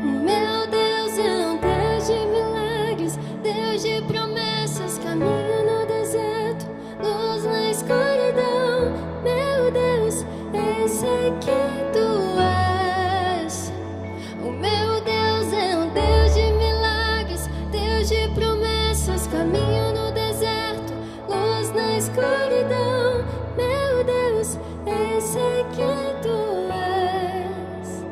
Meu Deus é um Deus de milagres, Deus de promessas, caminho no deserto, luz na escuridão. Meu Deus, esse é quem tu és. O meu Deus é um Deus de milagres, Deus de promessas, caminho no deserto, luz na escuridão. Meu Deus, esse é quem tu és.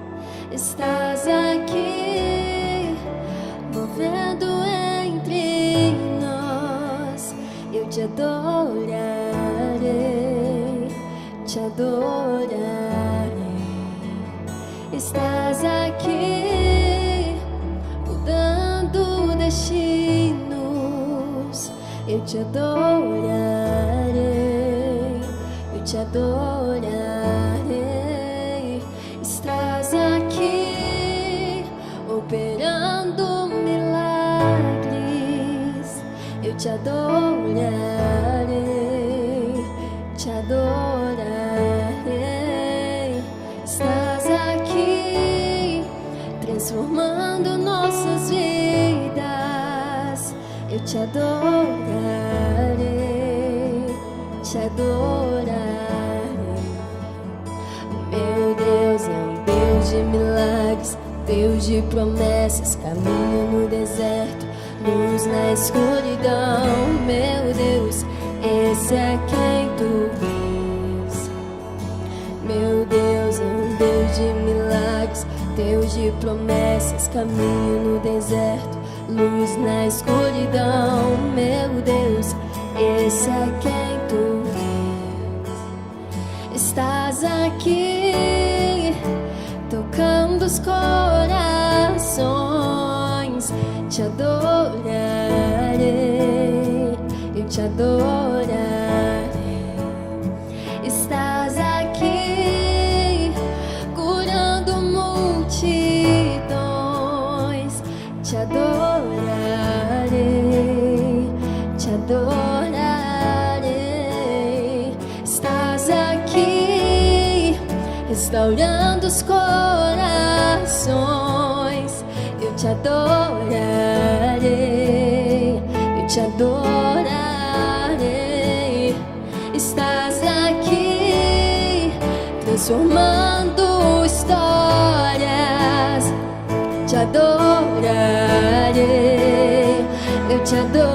Estás aqui, movendo entre nós. Eu te adorarei, te adorarei. Estás aqui, mudando destinos. Eu te adorarei, eu te adorarei. Estás aqui, operando milagres. Eu te adorarei, te adorarei. Estás aqui, transformando nossas vidas. Eu te adorarei, te adorarei. Meu Deus é um Deus de milagres, Deus de promessas, caminho no deserto, luz na escuridão. Meu Deus, esse é quem tu és. Meu Deus é um Deus de milagres, Deus de promessas, caminho no deserto, luz na escuridão. Meu Deus, esse é quem tu és. Estás aqui, tocando os corações. Te adorarei, eu te adorarei. Estás aqui, curando multidões. Te adorarei, te adorarei. Estás aqui, restaurando os corações. Eu te adorarei, eu te adorarei. Estás aqui, transformando histórias. Te adorarei, eu te adorarei.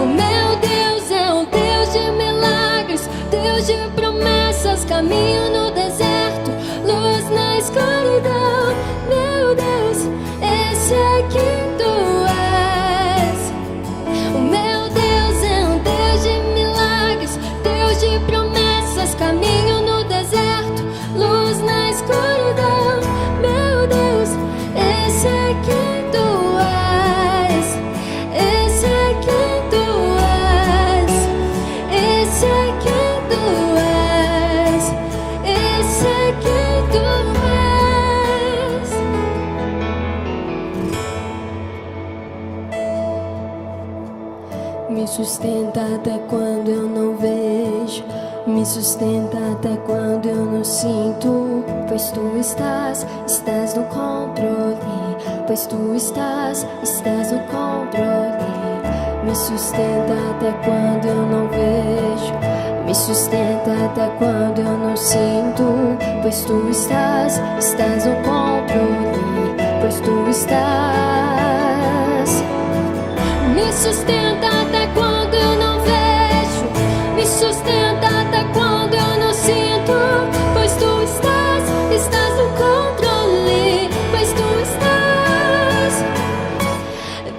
O meu Deus é um Deus de milagres, Deus de promessas, caminho no deserto, luz na escuridão. Meu Deus, esse é quem tu és. O meu Deus é um Deus de milagres, Deus de promessas, caminho no deserto, luz na escuridão. Meu Deus, esse é quem tu és. Esse é quem tu és. Esse é quem tu és. Esse é quem tu és. Me sustenta até quando eu não vejo, me sustenta até quando eu não sinto. Pois tu estás no controle. Pois tu estás no controle. Me sustenta até quando eu não vejo, me sustenta até quando eu não sinto. Pois tu estás no controle. Pois tu estás. Me sustenta até quando eu não vejo, me sustenta até quando eu não sinto. Pois tu estás no controle. Pois tu estás.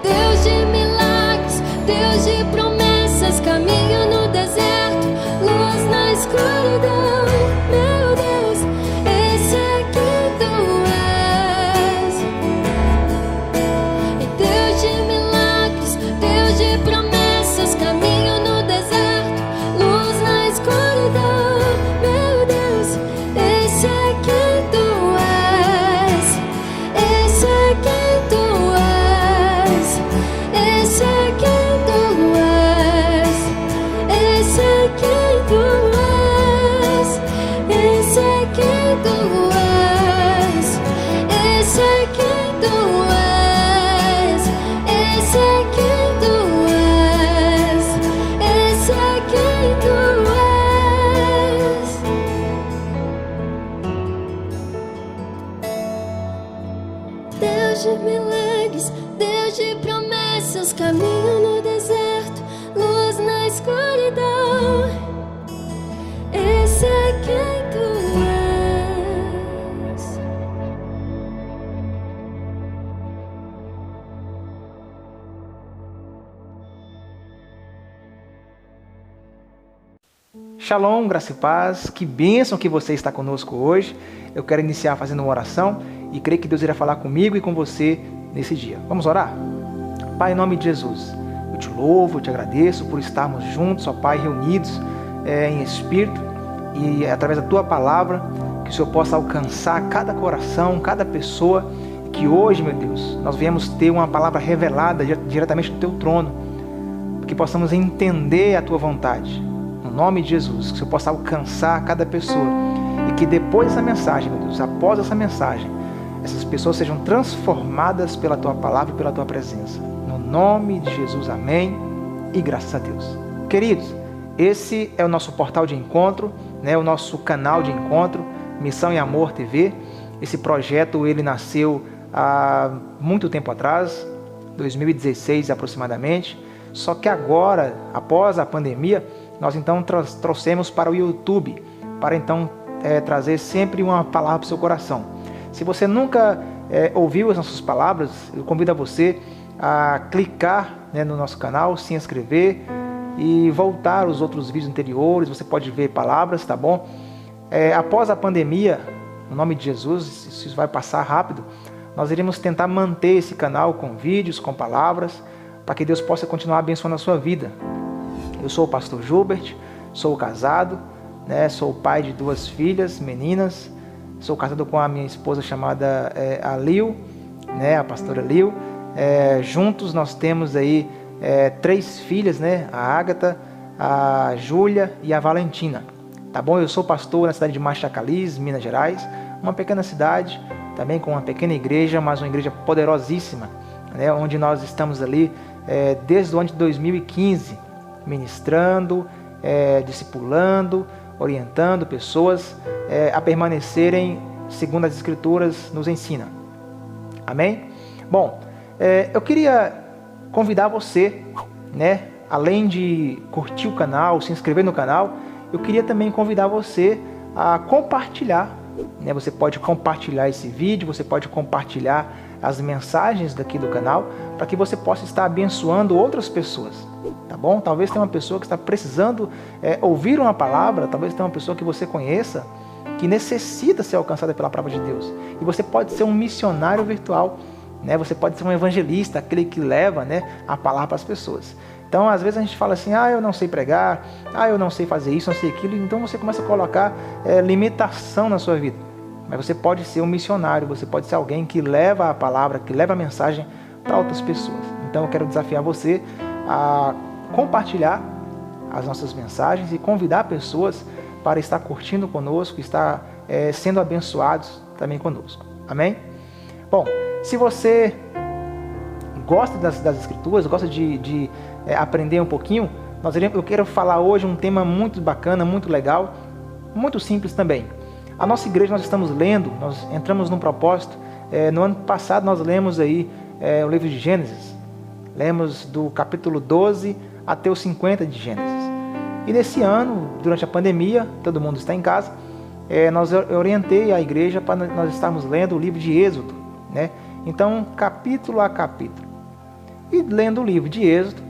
Deus de milagres, Deus de promessas, caminho no deserto, luz na escuridão. Meu Deus, esse é quem tu és. Deus de milagres, Deus de promessas, Deus de milagres, Deus de promessas, caminho no deserto, luz na escuridão. Esse é quem tu és. Shalom, graça e paz, que bênção que você está conosco hoje. Eu quero iniciar fazendo uma oração e creio que Deus irá falar comigo e com você nesse dia. Vamos orar? Pai, em nome de Jesus, eu te louvo, eu te agradeço por estarmos juntos, ó Pai, reunidos em espírito e através da Tua palavra, que o Senhor possa alcançar cada coração, cada pessoa, e que hoje, meu Deus, nós viemos ter uma palavra revelada diretamente do Teu trono, que possamos entender a Tua vontade. No nome de Jesus, que o Senhor possa alcançar cada pessoa e que depois dessa mensagem, meu Deus, após essa mensagem, essas pessoas sejam transformadas pela Tua palavra e pela Tua presença. No nome de Jesus, amém e graças a Deus. Queridos, esse é o nosso portal de encontro, né, o nosso canal de encontro, Missão e Amor TV. Esse projeto ele nasceu há muito tempo atrás, 2016 aproximadamente, só que agora, após a pandemia, nós então trouxemos para o YouTube, para então trazer sempre uma palavra para o seu coração. Se você nunca ouviu as nossas palavras, eu convido a você a clicar, né, no nosso canal, se inscrever e voltar os outros vídeos anteriores. Você pode ver palavras, tá bom? Após a pandemia, no nome de Jesus, isso vai passar rápido, nós iremos tentar manter esse canal com vídeos, com palavras, para que Deus possa continuar abençoando a sua vida. Eu sou o pastor Gilbert, sou casado, né, sou pai de 2 filhas, meninas, sou casado com a minha esposa chamada a Lil, né, a pastora Lil. Juntos nós temos aí 3 filhas, né, a Ágata, a Júlia e a Valentina. Tá bom? Eu sou pastor na cidade de Machacaliz, Minas Gerais, uma pequena cidade, também com uma pequena igreja, mas uma igreja poderosíssima, né, onde nós estamos ali desde o ano de 2015, ministrando, discipulando, orientando pessoas a permanecerem segundo as Escrituras nos ensinam. Amém? Bom, eu queria convidar você, né, além de curtir o canal, se inscrever no canal, eu queria também convidar você a compartilhar, né? Você pode compartilhar esse vídeo, você pode compartilhar as mensagens daqui do canal, para que você possa estar abençoando outras pessoas, tá bom? Talvez tenha uma pessoa que está precisando ouvir uma palavra, talvez tenha uma pessoa que você conheça, que necessita ser alcançada pela palavra de Deus. E você pode ser um missionário virtual, né? Você pode ser um evangelista, aquele que leva, né, a palavra para as pessoas. Então, às vezes a gente fala assim, eu não sei pregar, eu não sei fazer isso, não sei aquilo, então você começa a colocar limitação na sua vida. Mas você pode ser um missionário, você pode ser alguém que leva a palavra, que leva a mensagem para outras pessoas. Então eu quero desafiar você a compartilhar as nossas mensagens e convidar pessoas para estar curtindo conosco, estar sendo abençoados também conosco. Amém? Bom, se você gosta das Escrituras, gosta de aprender um pouquinho, eu quero falar hoje um tema muito bacana, muito legal, muito simples também. A nossa igreja, nós estamos lendo, nós entramos num propósito, no ano passado nós lemos aí o livro de Gênesis, lemos do capítulo 12 até o 50 de Gênesis. E nesse ano, durante a pandemia, todo mundo está em casa, eu orientei a igreja para nós estarmos lendo o livro de Êxodo, né? Então, capítulo a capítulo. E lendo o livro de Êxodo,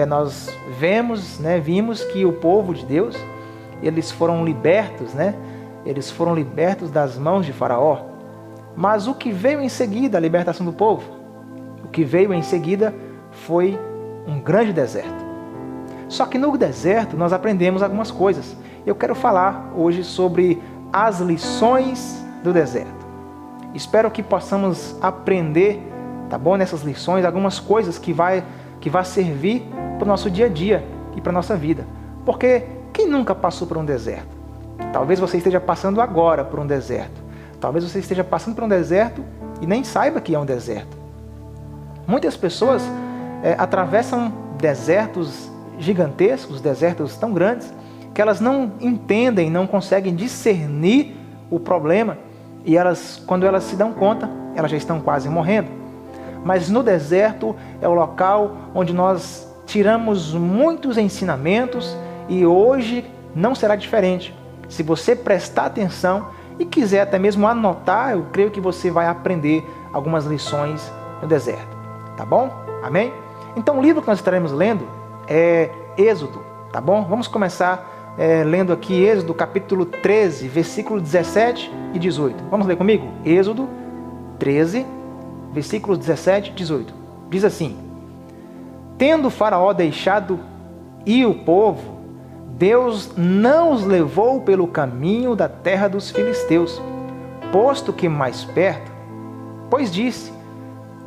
nós vimos que o povo de Deus, eles foram libertos, né? Eles foram libertos das mãos de Faraó. Mas o que veio em seguida, a libertação do povo? O que veio em seguida foi um grande deserto. Só que no deserto nós aprendemos algumas coisas. Eu quero falar hoje sobre as lições do deserto. Espero que possamos aprender, tá bom, nessas lições, algumas coisas que vai servir para o nosso dia a dia e para a nossa vida. Porque quem nunca passou por um deserto? Talvez você esteja passando agora por um deserto. Talvez você esteja passando por um deserto e nem saiba que é um deserto. Muitas pessoas atravessam desertos gigantescos, desertos tão grandes, que elas não entendem, não conseguem discernir o problema. E quando elas se dão conta, elas já estão quase morrendo. Mas no deserto é o local onde nós tiramos muitos ensinamentos e hoje não será diferente. Se você prestar atenção e quiser até mesmo anotar, eu creio que você vai aprender algumas lições no deserto. Tá bom? Amém? Então o livro que nós estaremos lendo é Êxodo. Tá bom? Vamos começar lendo aqui Êxodo capítulo 13, versículo 17 e 18. Vamos ler comigo? Êxodo 13, versículos 17 e 18. Diz assim: Tendo Faraó deixado ir o povo, Deus não os levou pelo caminho da terra dos filisteus, posto que mais perto, pois disse,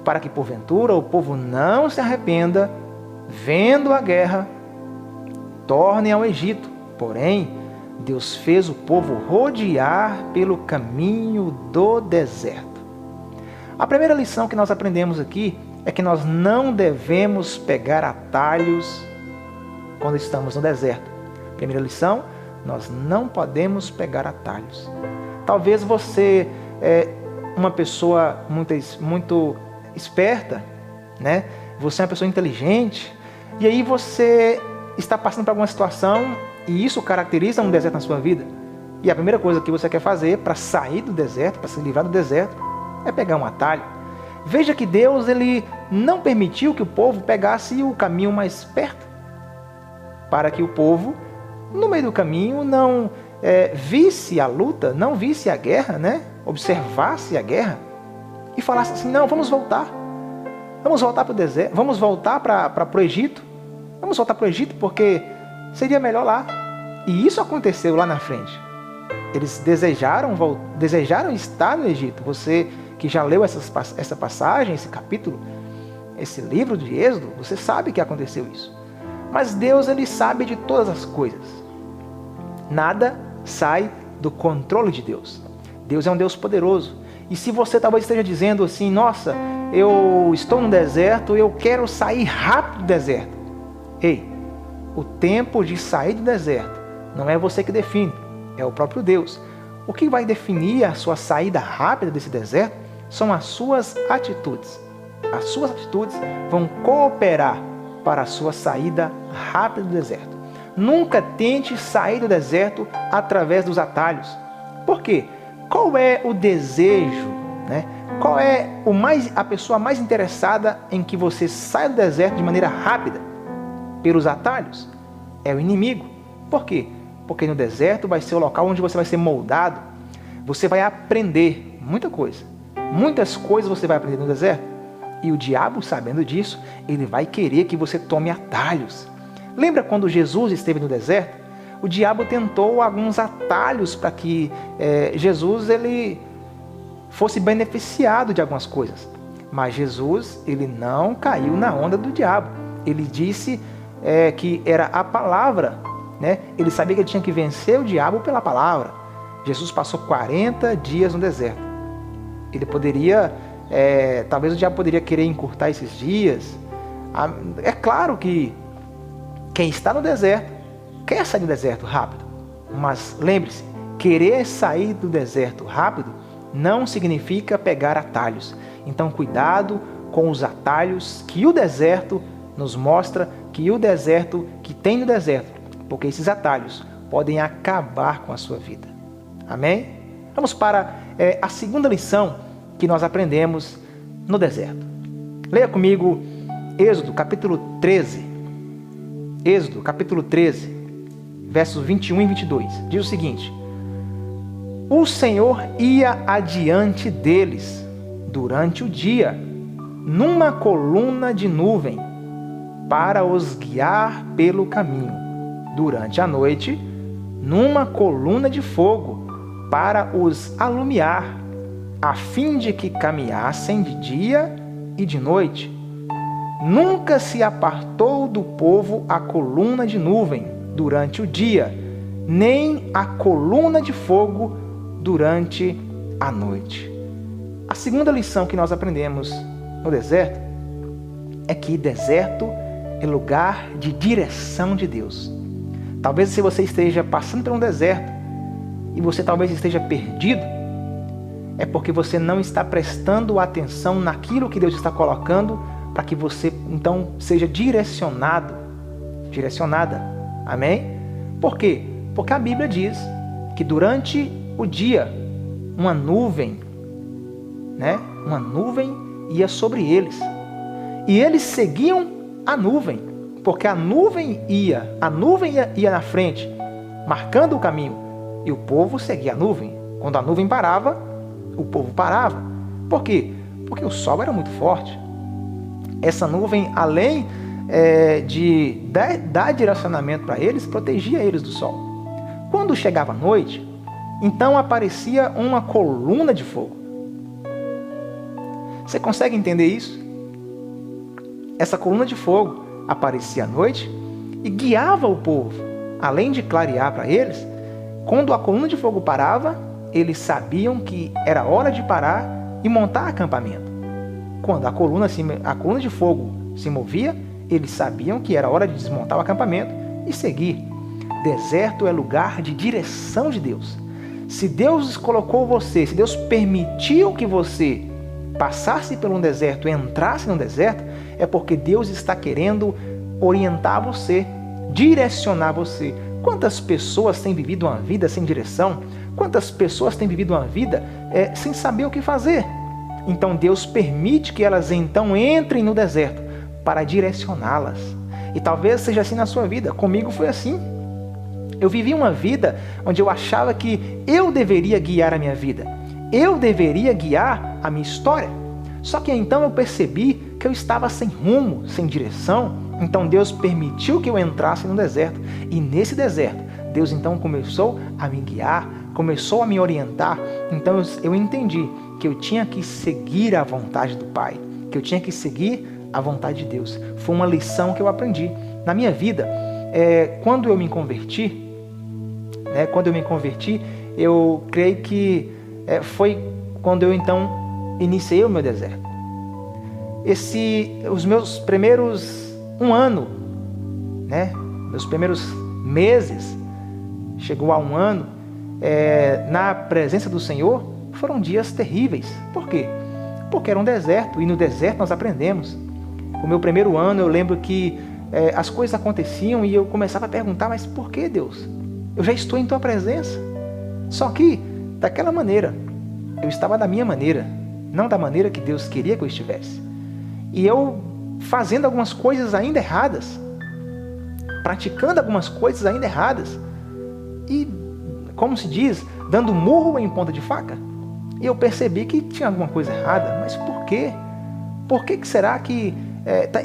para que porventura o povo não se arrependa, vendo a guerra, tornem ao Egito. Porém, Deus fez o povo rodear pelo caminho do deserto. A primeira lição que nós aprendemos aqui é que nós não devemos pegar atalhos quando estamos no deserto. Primeira lição, nós não podemos pegar atalhos. Talvez você é uma pessoa muito esperta, né? Você é uma pessoa inteligente, e aí você está passando por alguma situação e isso caracteriza um deserto na sua vida. E a primeira coisa que você quer fazer para sair do deserto, para se livrar do deserto, é pegar um atalho. Veja que Deus ele não permitiu que o povo pegasse o caminho mais perto, para que o povo, no meio do caminho, não visse a luta, não visse a guerra, né? Observasse a guerra e falasse assim: não, vamos voltar para o deserto, vamos voltar para o Egito, vamos voltar para o Egito porque seria melhor lá. E isso aconteceu lá na frente. Eles desejaram estar no Egito. Você que já leu essa passagem, esse capítulo, esse livro de Êxodo, você sabe que aconteceu isso. Mas Deus ele sabe de todas as coisas. Nada sai do controle de Deus. Deus é um Deus poderoso. E se você talvez esteja dizendo assim: nossa, eu estou no deserto, eu quero sair rápido do deserto. Ei, o tempo de sair do deserto não é você que define, é o próprio Deus. O que vai definir a sua saída rápida desse deserto são as suas atitudes. As suas atitudes vão cooperar para a sua saída rápida do deserto. Nunca tente sair do deserto através dos atalhos. Por quê? Qual é o desejo, né? Qual é a pessoa mais interessada em que você saia do deserto de maneira rápida? Pelos atalhos? É o inimigo. Por quê? Porque no deserto vai ser o local onde você vai ser moldado. Você vai aprender muita coisa. Muitas coisas você vai aprender no deserto. E o diabo, sabendo disso, ele vai querer que você tome atalhos. Lembra quando Jesus esteve no deserto? O diabo tentou alguns atalhos para que Jesus ele fosse beneficiado de algumas coisas. Mas Jesus ele não caiu na onda do diabo. Ele disse que era a palavra, né? Ele sabia que ele tinha que vencer o diabo pela palavra. Jesus passou 40 dias no deserto. Ele poderia, talvez o diabo poderia querer encurtar esses dias. É claro que quem está no deserto quer sair do deserto rápido. Mas lembre-se, querer sair do deserto rápido não significa pegar atalhos. Então cuidado com os atalhos que o deserto nos mostra, que o deserto, que tem no deserto, porque esses atalhos podem acabar com a sua vida. Amém? Vamos para a segunda lição que nós aprendemos no deserto. Leia comigo Êxodo capítulo 13. Êxodo capítulo 13, versos 21 e 22. Diz o seguinte: O Senhor ia adiante deles durante o dia, numa coluna de nuvem, para os guiar pelo caminho. Durante a noite, numa coluna de fogo, para os alumiar, a fim de que caminhassem de dia e de noite. Nunca se apartou do povo a coluna de nuvem durante o dia, nem a coluna de fogo durante a noite. A segunda lição que nós aprendemos no deserto é que deserto é lugar de direção de Deus. Talvez se você esteja passando por um deserto e você talvez esteja perdido, é porque você não está prestando atenção naquilo que Deus está colocando para que você então seja direcionada. Amém? Por quê? Porque a Bíblia diz que durante o dia uma nuvem ia sobre eles. E eles seguiam a nuvem, porque a nuvem ia na frente, marcando o caminho, e o povo seguia a nuvem. Quando a nuvem parava, o povo parava. Por quê? Porque o sol era muito forte. Essa nuvem, além de dar direcionamento para eles, protegia eles do sol. Quando chegava a noite, então aparecia uma coluna de fogo. Você consegue entender isso? Essa coluna de fogo aparecia à noite e guiava o povo. Além de clarear para eles, quando a coluna de fogo parava, eles sabiam que era hora de parar e montar acampamento. Quando a coluna de fogo se movia, eles sabiam que era hora de desmontar o acampamento e seguir. Deserto é lugar de direção de Deus. Se Deus colocou você, se Deus permitiu que você passasse por um deserto, entrasse no deserto, é porque Deus está querendo orientar você, direcionar você. Quantas pessoas têm vivido uma vida sem direção? Quantas pessoas têm vivido uma vida sem saber o que fazer? Então Deus permite que elas então entrem no deserto para direcioná-las. E talvez seja assim na sua vida. Comigo foi assim. Eu vivi uma vida onde eu achava que eu deveria guiar a minha vida. Eu deveria guiar a minha história. Só que então eu percebi que eu estava sem rumo, sem direção. Então Deus permitiu que eu entrasse no deserto. E nesse deserto, Deus então começou a me guiar, começou a me orientar. Então eu entendi que eu tinha que seguir a vontade do Pai, que eu tinha que seguir a vontade de Deus. Foi uma lição que eu aprendi. Na minha vida, quando eu me converti, eu creio que foi quando eu então iniciei o meu deserto. Os meus primeiros meus primeiros meses, chegou a 1 ano, na presença do Senhor, foram dias terríveis. Por quê? Porque era um deserto, e no deserto nós aprendemos. O meu primeiro ano, eu lembro que as coisas aconteciam e eu começava a perguntar, mas por que, Deus? Eu já estou em Tua presença. Só que, daquela maneira, eu estava da minha maneira, não da maneira que Deus queria que eu estivesse. E eu fazendo algumas coisas ainda erradas, praticando algumas coisas ainda erradas, e, como se diz, dando murro em ponta de faca. E eu percebi que tinha alguma coisa errada, mas por quê? Por que será que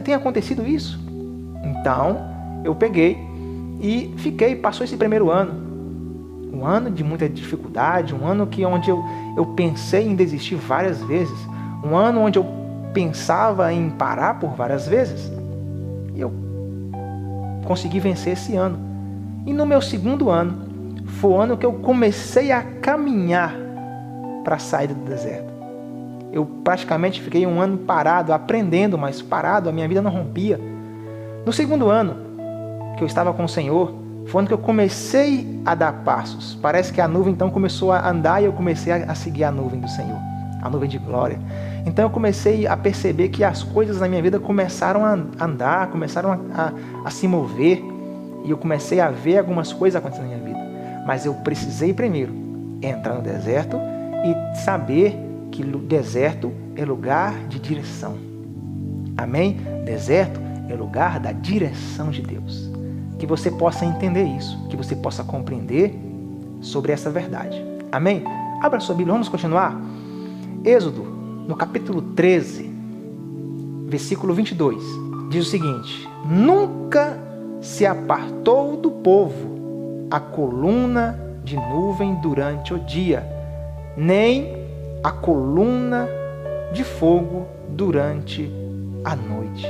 tem acontecido isso? Então, eu peguei e passou esse primeiro ano. Um ano de muita dificuldade, um ano onde eu pensei em desistir várias vezes, um ano onde eu pensava em parar por várias vezes. E eu consegui vencer esse ano. E no meu segundo ano, foi o ano que eu comecei a caminhar para a saída do deserto. Eu praticamente fiquei 1 ano parado, aprendendo, mas parado, a minha vida não rompia. No segundo ano, que eu estava com o Senhor, foi o ano que eu comecei a dar passos. Parece que a nuvem então começou a andar e eu comecei a seguir a nuvem do Senhor, a nuvem de glória. Então eu comecei a perceber que as coisas na minha vida começaram a andar, começaram a se mover, e eu comecei a ver algumas coisas acontecendo na minha vida. Mas eu precisei primeiro entrar no deserto e saber que o deserto é lugar de direção. Amém? Deserto é lugar da direção de Deus. Que você possa entender isso, que você possa compreender sobre essa verdade. Amém? Abra sua Bíblia, vamos continuar? Êxodo, no capítulo 13, versículo 22, diz o seguinte: nunca se apartou do povo a coluna de nuvem durante o dia, nem a coluna de fogo durante a noite.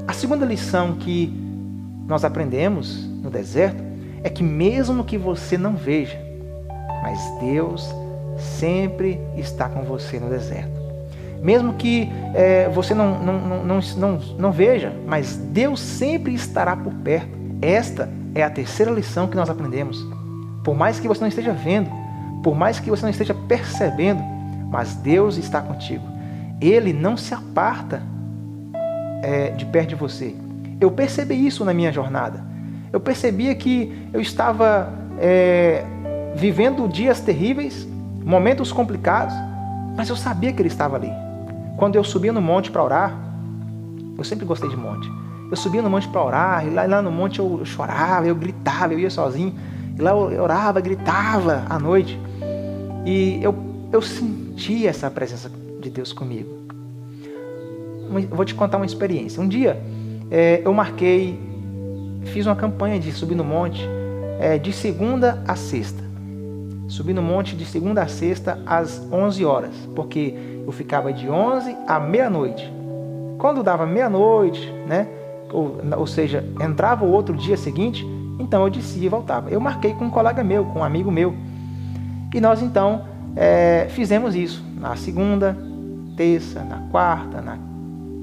A segunda lição que nós aprendemos no deserto é que mesmo que você não veja, mas Deus sempre está com você no deserto. Mesmo que você não veja, mas Deus sempre estará por perto. Esta é a terceira lição que nós aprendemos. Por mais que você não esteja vendo, Por mais que você não esteja percebendo, mas Deus está contigo. Ele não se aparta de perto de você. Eu percebi isso na minha jornada. Eu percebia que eu estava vivendo dias terríveis, momentos complicados, mas eu sabia que Ele estava ali. Quando eu subia no monte para orar, eu sempre gostei de monte. Eu subia no monte para orar, e lá no monte eu chorava, eu gritava, eu ia sozinho. E lá eu orava, gritava à noite. E eu sentia essa presença de Deus comigo. Vou te contar uma experiência. Um dia eu fiz uma campanha de subir no monte de segunda a sexta. Subi no monte de segunda a sexta às 11 horas, porque eu ficava de 11 à meia-noite. Quando dava meia-noite, né? Ou seja, entrava o outro dia seguinte, então eu descia e voltava. Eu marquei com um colega meu, com um amigo meu. E nós então fizemos isso na segunda, terça, na quarta, na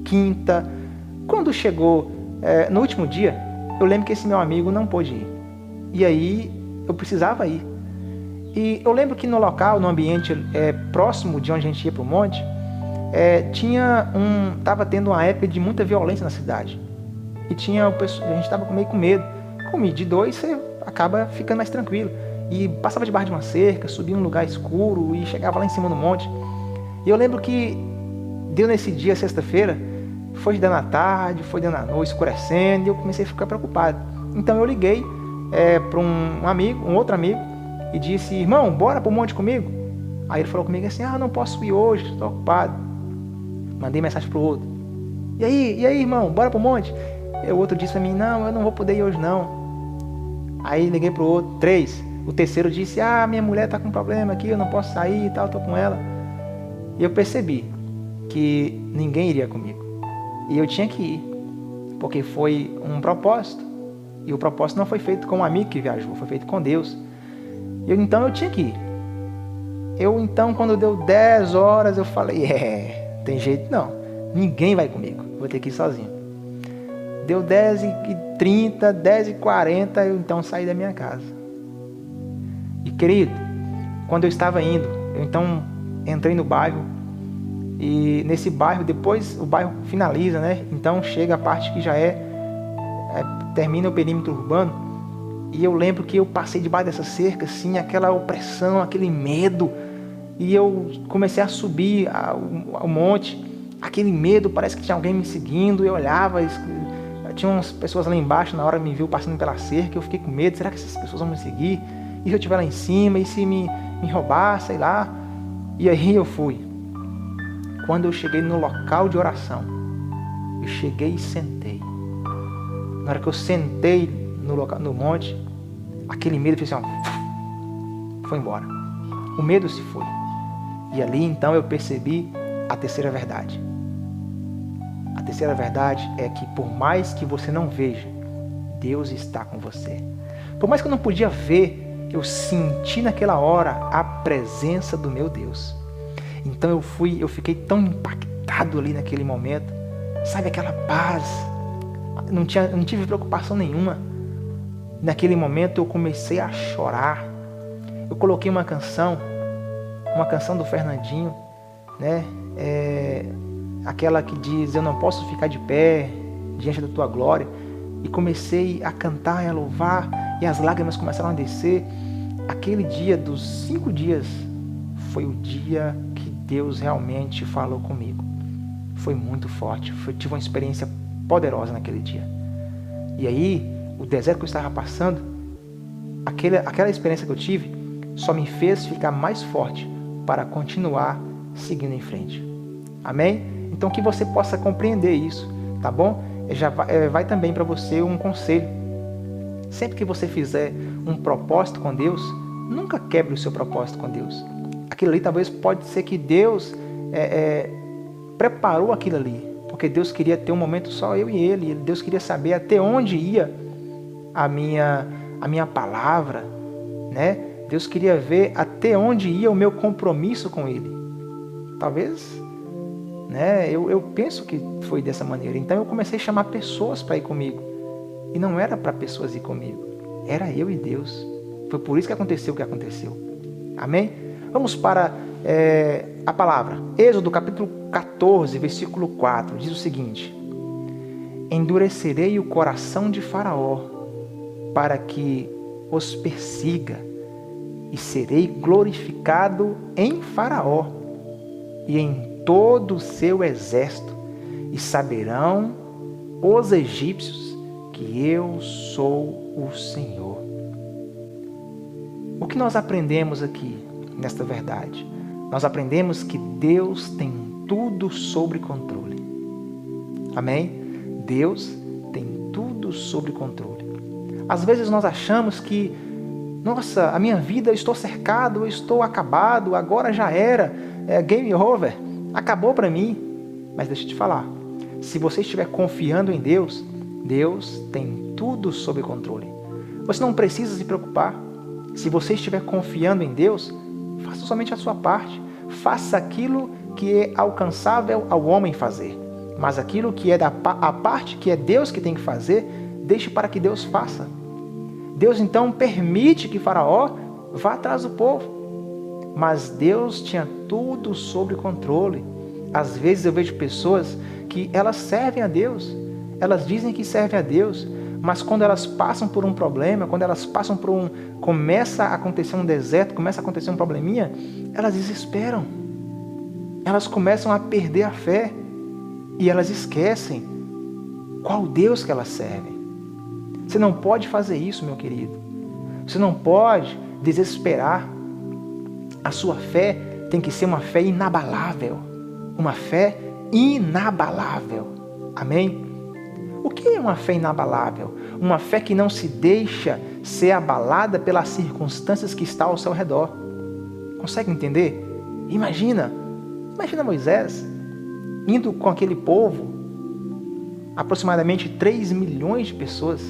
quinta. Quando chegou no último dia, eu lembro que esse meu amigo não pôde ir. E aí eu precisava ir. E eu lembro que no local, no ambiente próximo de onde a gente ia para o monte, estava tendo uma época de muita violência na cidade. E a gente estava meio com medo. Com medidor, você acaba ficando mais tranquilo. E passava debaixo de uma cerca, subia em um lugar escuro e chegava lá em cima do monte. E eu lembro que deu nesse dia, sexta-feira, foi dando à tarde, foi dando à noite, escurecendo, e eu comecei a ficar preocupado. Então eu liguei para um outro amigo, e disse: irmão, bora pro monte comigo? Aí ele falou comigo assim: não posso ir hoje, estou ocupado. Mandei mensagem pro outro: E aí, irmão, bora pro monte? E o outro disse pra mim: não, eu não vou poder ir hoje não. Aí liguei pro outro, 3. O terceiro disse: minha mulher tá com problema aqui, eu não posso sair e tal, tô com ela. E eu percebi que ninguém iria comigo. E eu tinha que ir, porque foi um propósito. E o propósito não foi feito com um amigo que viajou, foi feito com Deus. Então eu tinha que ir. Então, quando deu 10 horas, eu falei: tem jeito não, ninguém vai comigo, vou ter que ir sozinho. Deu 10h30, 10h40, eu então saí da minha casa. E querido, quando eu estava indo, eu então entrei no bairro, e nesse bairro, depois o bairro finaliza, né? Então chega a parte que já termina o perímetro urbano. E eu lembro que eu passei debaixo dessa cerca, assim, aquela opressão, aquele medo. E eu comecei a subir ao monte. Aquele medo, parece que tinha alguém me seguindo. Eu olhava, tinha umas pessoas lá embaixo, na hora me viu passando pela cerca. Eu fiquei com medo, será que essas pessoas vão me seguir? E se eu estiver lá em cima? E se me roubar, sei lá? E aí eu fui. Quando eu cheguei no local de oração, eu cheguei e sentei. Na hora que eu sentei no monte, aquele medo fez assim, foi embora. O medo se foi. E ali então eu percebi a terceira verdade. A terceira verdade é que por mais que você não veja, Deus está com você. Por mais que eu não podia ver, eu senti naquela hora a presença do meu Deus. Então eu fiquei tão impactado ali naquele momento. Sabe, aquela paz. Não tive preocupação nenhuma. Naquele momento eu comecei a chorar. Eu coloquei uma canção do Fernandinho, né? Aquela que diz: eu não posso ficar de pé diante da tua glória. E comecei a cantar e a louvar, e as lágrimas começaram a descer. Aquele dia dos 5 dias foi o dia que Deus realmente falou comigo. Foi muito forte, tive uma experiência poderosa naquele dia. E aí, o deserto que eu estava passando, aquela experiência que eu tive, só me fez ficar mais forte para continuar seguindo em frente. Amém? Então que você possa compreender isso, tá bom? Vai também para você um conselho. Sempre que você fizer um propósito com Deus, nunca quebre o seu propósito com Deus. Aquilo ali talvez pode ser que Deus preparou aquilo ali, porque Deus queria ter um momento só eu e Ele. Deus queria saber até onde ia a minha palavra, né? Deus queria ver até onde ia o meu compromisso com Ele. Talvez, né? Eu penso que foi dessa maneira. Então eu comecei a chamar pessoas para ir comigo. E não era para pessoas ir comigo. Era eu e Deus. Foi por isso que aconteceu o que aconteceu. Amém? Vamos para a palavra. Êxodo capítulo 14, versículo 4, diz o seguinte: endurecerei o coração de Faraó, para que os persiga, e serei glorificado em Faraó e em todo o seu exército, e saberão os egípcios que eu sou o Senhor. O que nós aprendemos aqui nesta verdade? Nós aprendemos que Deus tem tudo sob controle. Amém? Deus tem tudo sob controle. Às vezes nós achamos que, nossa, a minha vida, eu estou cercado, eu estou acabado, agora já era, game over, acabou para mim. Mas deixa eu te falar, se você estiver confiando em Deus, Deus tem tudo sob controle. Você não precisa se preocupar. Se você estiver confiando em Deus, faça somente a sua parte. Faça aquilo que é alcançável ao homem fazer. Mas aquilo que é a parte que é Deus que tem que fazer, deixe para que Deus faça. Deus então permite que Faraó vá atrás do povo. Mas Deus tinha tudo sob controle. Às vezes eu vejo pessoas que elas servem a Deus. Elas dizem que servem a Deus. Mas quando elas passam por um problema, quando elas passam por começa a acontecer um deserto, começa a acontecer um probleminha, elas desesperam. Elas começam a perder a fé. E elas esquecem qual Deus que elas servem. Você não pode fazer isso, meu querido. Você não pode desesperar. A sua fé tem que ser uma fé inabalável. Uma fé inabalável. Amém? O que é uma fé inabalável? Uma fé que não se deixa ser abalada pelas circunstâncias que estão ao seu redor. Consegue entender? Imagina Moisés indo com aquele povo, aproximadamente 3 milhões de pessoas.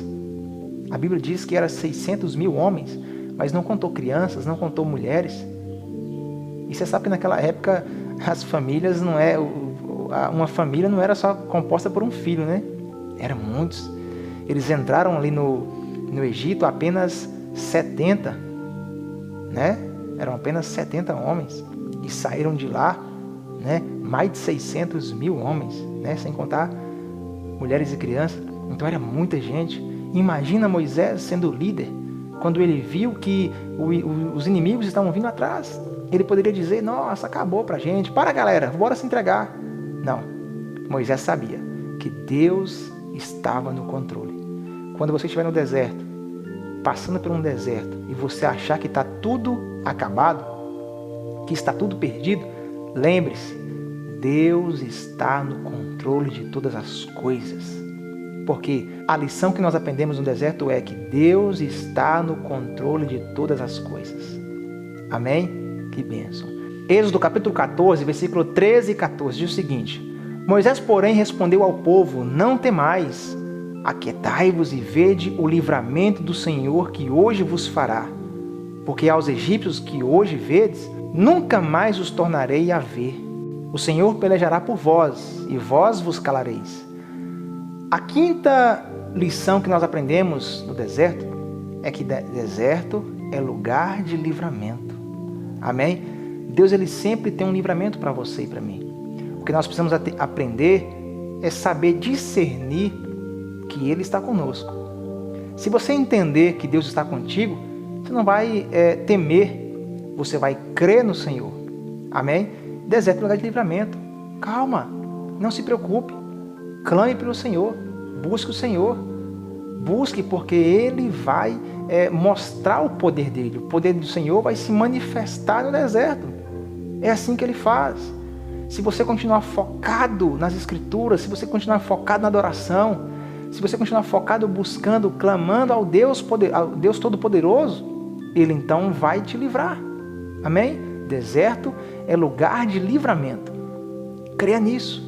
A Bíblia diz que eram 600 mil homens, mas não contou crianças, não contou mulheres. E você sabe que naquela época as famílias uma família não era só composta por um filho, né? Eram muitos. Eles entraram ali no Egito apenas 70, né? Eram apenas 70 homens e saíram de lá, né? Mais de 600 mil homens, né? Sem contar mulheres e crianças. Então era muita gente. Imagina Moisés sendo líder, quando ele viu que os inimigos estavam vindo atrás. Ele poderia dizer: nossa, acabou pra gente, para galera, bora se entregar. Não, Moisés sabia que Deus estava no controle. Quando você estiver no deserto, passando por um deserto, e você achar que está tudo acabado, que está tudo perdido, lembre-se, Deus está no controle de todas as coisas. Porque a lição que nós aprendemos no deserto é que Deus está no controle de todas as coisas. Amém? Que bênção. Êxodo capítulo 14, versículo 13 e 14 diz o seguinte: Moisés, porém, respondeu ao povo: não temais, aquietai-vos e vede o livramento do Senhor que hoje vos fará. Porque aos egípcios que hoje vedes, nunca mais os tornarei a ver. O Senhor pelejará por vós, e vós vos calareis. A quinta lição que nós aprendemos no deserto é que deserto é lugar de livramento. Amém? Deus, ele sempre tem um livramento para você e para mim. O que nós precisamos aprender é saber discernir que Ele está conosco. Se você entender que Deus está contigo, você não vai temer, você vai crer no Senhor. Amém? Deserto é lugar de livramento. Calma, não se preocupe. Clame pelo Senhor, busque o Senhor. Busque, porque Ele vai mostrar o poder dEle. O poder do Senhor vai se manifestar no deserto. É assim que Ele faz. Se você continuar focado nas Escrituras, se você continuar focado na adoração, se você continuar focado, buscando, clamando ao Deus Todo-Poderoso, Ele então vai te livrar. Amém? Deserto é lugar de livramento. Creia nisso.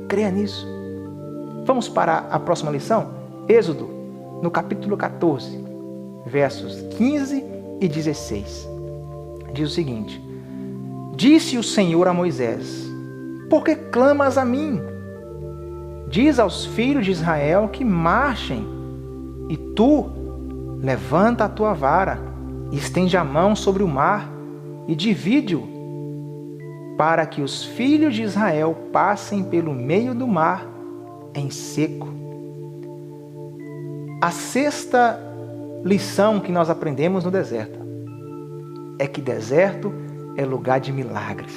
Creia nisso. Vamos para a próxima lição? Êxodo, no capítulo 14, versos 15 e 16. Diz o seguinte: Disse o Senhor a Moisés: Por que clamas a mim? Diz aos filhos de Israel que marchem, e tu levanta a tua vara, e estende a mão sobre o mar, e divide-o para que os filhos de Israel passem pelo meio do mar em seco. A sexta lição que nós aprendemos no deserto é que deserto é lugar de milagres.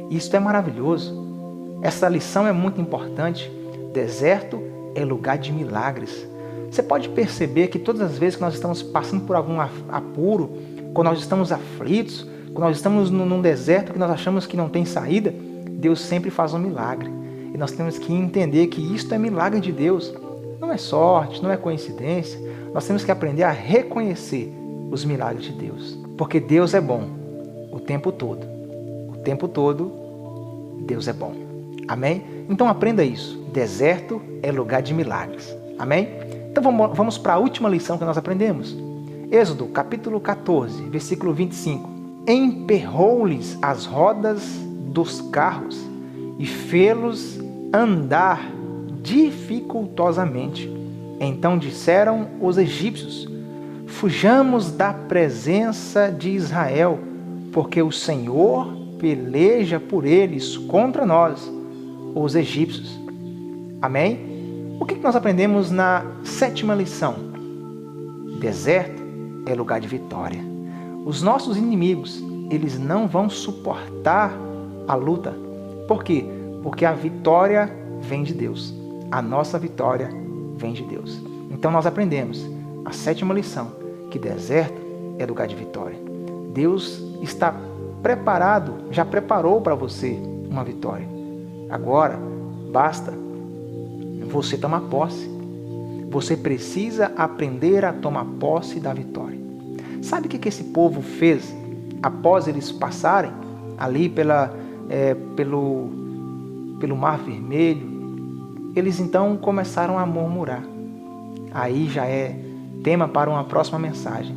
Isso é maravilhoso. Essa lição é muito importante. Deserto é lugar de milagres. Você pode perceber que todas as vezes que nós estamos passando por algum apuro, quando nós estamos aflitos, quando nós estamos num deserto que nós achamos que não tem saída, Deus sempre faz um milagre. E nós temos que entender que isto é milagre de Deus. Não é sorte, não é coincidência. Nós temos que aprender a reconhecer os milagres de Deus. Porque Deus é bom o tempo todo. O tempo todo, Deus é bom. Amém? Então aprenda isso. Deserto é lugar de milagres. Amém? Então vamos para a última lição que nós aprendemos. Êxodo, capítulo 14, versículo 25. Emperrou-lhes as rodas dos carros e fê-los andar dificultosamente. Então disseram os egípcios: fujamos da presença de Israel, porque o Senhor peleja por eles contra nós, os egípcios. Amém? O que nós aprendemos na sétima lição? Deserto é lugar de vitória. Os nossos inimigos, eles não vão suportar a luta. Por quê? Porque a vitória vem de Deus. A nossa vitória vem de Deus. Então nós aprendemos a sétima lição, que deserto é lugar de vitória. Deus está preparado, já preparou para você uma vitória. Agora, basta você tomar posse. Você precisa aprender a tomar posse da vitória. Sabe o que esse povo fez após eles passarem ali pelo Mar Vermelho? Eles então começaram a murmurar. Aí já é tema para uma próxima mensagem.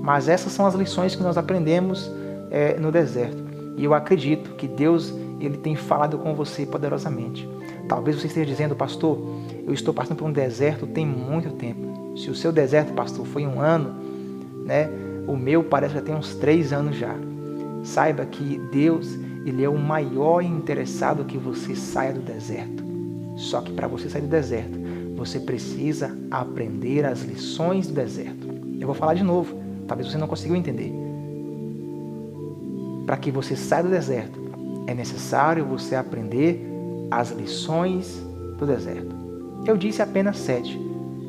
Mas essas são as lições que nós aprendemos no deserto. E eu acredito que Deus ele tem falado com você poderosamente. Talvez você esteja dizendo: pastor, eu estou passando por um deserto tem muito tempo. Se o seu deserto, pastor, foi 1 ano, né? O meu parece que já tem uns 3 anos já. Saiba que Deus, ele é o maior interessado que você saia do deserto. Só que para você sair do deserto, você precisa aprender as lições do deserto. Eu vou falar de novo, talvez você não conseguiu entender. Para que você saia do deserto, é necessário você aprender as lições do deserto. Eu disse apenas 7,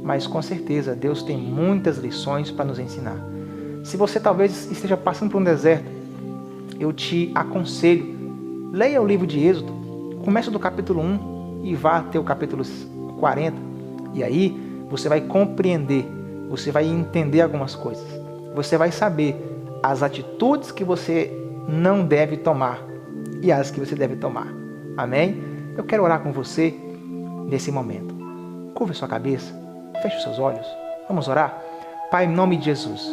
mas com certeza Deus tem muitas lições para nos ensinar. Se você talvez esteja passando por um deserto, eu te aconselho, leia o livro de Êxodo, comece do capítulo 1 e vá até o capítulo 40, e aí você vai compreender, você vai entender algumas coisas, você vai saber as atitudes que você não deve tomar e as que você deve tomar. Amém? Eu quero orar com você nesse momento. Curva sua cabeça, feche os seus olhos. Vamos orar? Pai, em nome de Jesus,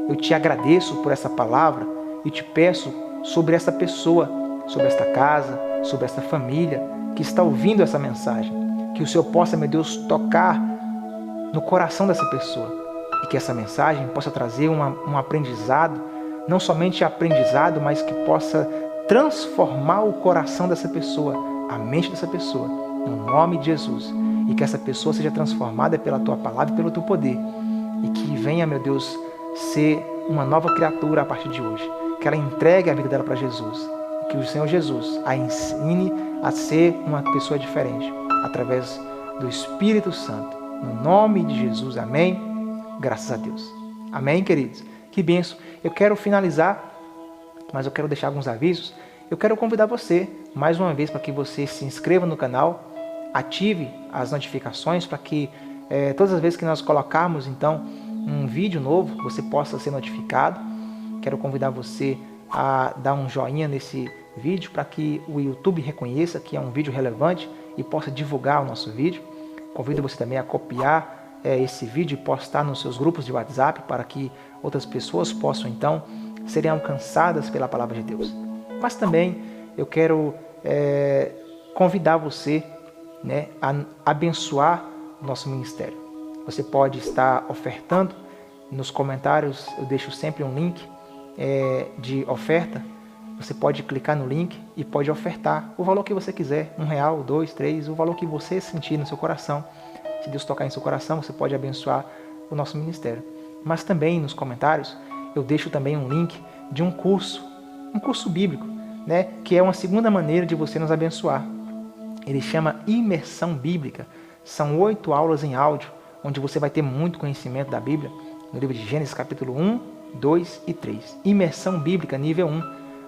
eu te agradeço por essa palavra e te peço sobre essa pessoa, sobre esta casa, sobre esta família que está ouvindo essa mensagem. Que o Senhor possa, meu Deus, tocar no coração dessa pessoa e que essa mensagem possa trazer um aprendizado, não somente aprendizado, mas que possa transformar o coração dessa pessoa, a mente dessa pessoa, no nome de Jesus, e que essa pessoa seja transformada pela Tua palavra e pelo Teu poder, e que venha, meu Deus, ser uma nova criatura a partir de hoje, que ela entregue a vida dela para Jesus, e que o Senhor Jesus a ensine a ser uma pessoa diferente, através do Espírito Santo, no nome de Jesus, amém? Graças a Deus. Amém, queridos? Que bênção. Eu quero finalizar, mas eu quero deixar alguns avisos. Eu quero convidar você, mais uma vez, para que você se inscreva no canal, ative as notificações para que todas as vezes que nós colocarmos, então, um vídeo novo, você possa ser notificado. Quero convidar você a dar um joinha nesse vídeo para que o YouTube reconheça que é um vídeo relevante e possa divulgar o nosso vídeo. Convido você também a copiar esse vídeo e postar nos seus grupos de WhatsApp para que outras pessoas possam, então, serem alcançadas pela palavra de Deus. Mas também eu quero convidar você, né, a abençoar o nosso ministério. Você pode estar ofertando. Nos comentários eu deixo sempre um link de oferta, você pode clicar no link e pode ofertar o valor que você quiser, R$1, 2, 3, o valor que você sentir no seu coração. Se Deus tocar em seu coração, você pode abençoar o nosso ministério. Mas também nos comentários eu deixo também um link de um curso bíblico, né, que é uma segunda maneira de você nos abençoar. Ele chama Imersão Bíblica. São 8 aulas em áudio, onde você vai ter muito conhecimento da Bíblia, no livro de Gênesis capítulo 1, 2 e 3. Imersão Bíblica nível 1,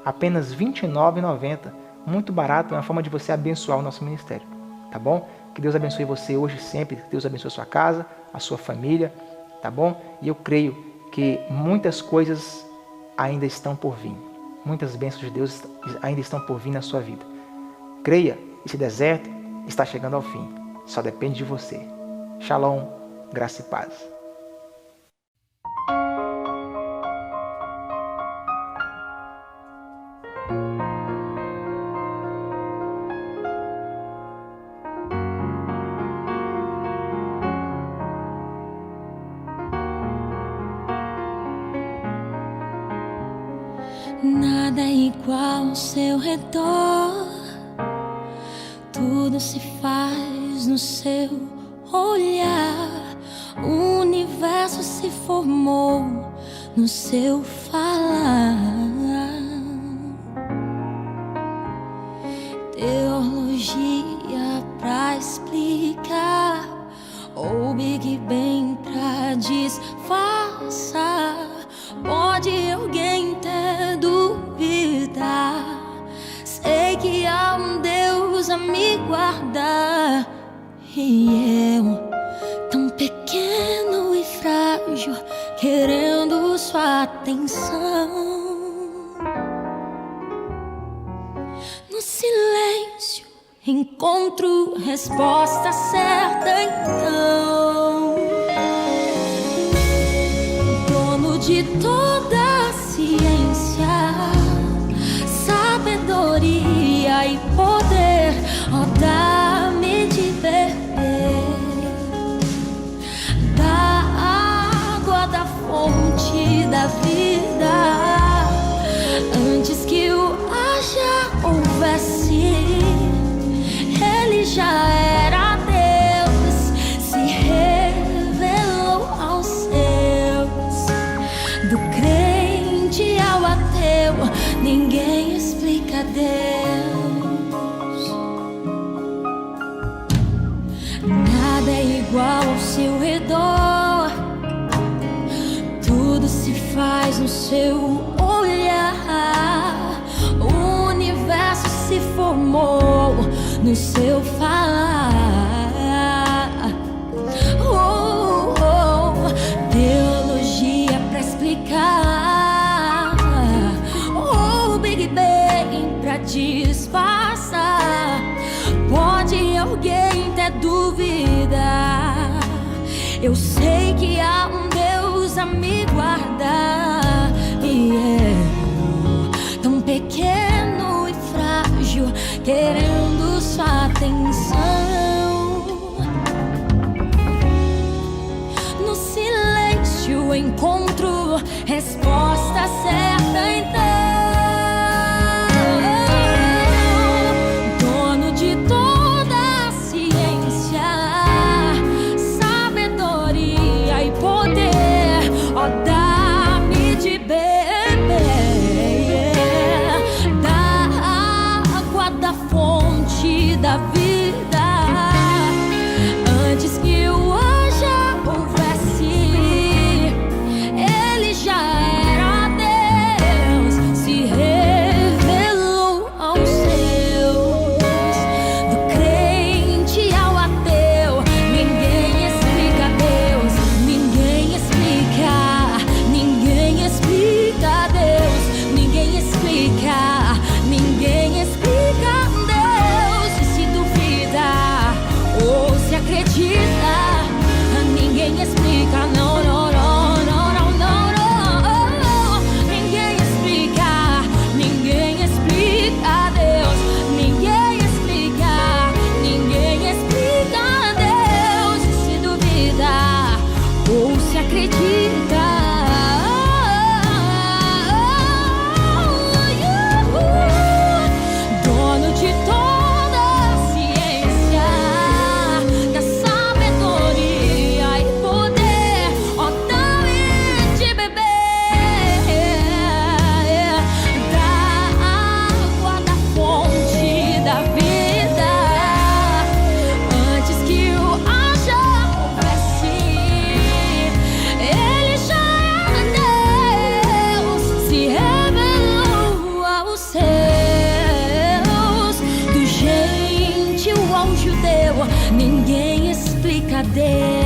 apenas R$ 29,90. Muito barato, é uma forma de você abençoar o nosso ministério. Tá bom? Que Deus abençoe você hoje e sempre, que Deus abençoe a sua casa, a sua família, tá bom? E eu creio que muitas coisas ainda estão por vir. Muitas bênçãos de Deus ainda estão por vir na sua vida. Creia, esse deserto está chegando ao fim. Só depende de você. Shalom, graça e paz. Nada é igual ao seu redor, tudo se faz no seu olhar, o universo se formou no seu falar. Teologia pra explicar, ou Big Bang pra disfarçar. Pode alguém até duvidar, sei que há um Deus a me guardar. E eu, tão pequeno e frágil, querendo sua atenção. No silêncio encontro resposta certa então. De toda a ciência, sabedoria e poder, ó, dá-me de beber da água da fonte da vida. Antes que o haja houvesse, ele já era Deus, se revelou aos seus. Do crente ao ateu, ninguém explica Deus. Nada é igual ao seu redor, tudo se faz no seu olhar, o universo se formou no seu falar. Teologia pra explicar, o Big Bang pra disfarçar. Pode alguém ter dúvida, eu sei que há um Deus a me guardar. E eu, tão pequeno e frágil, querendo sua atenção. No silêncio encontro resposta certa então. Dono de toda a ciência, sabedoria e poder, ó, dá-me de beber da água da fonte da vida. verdadeira.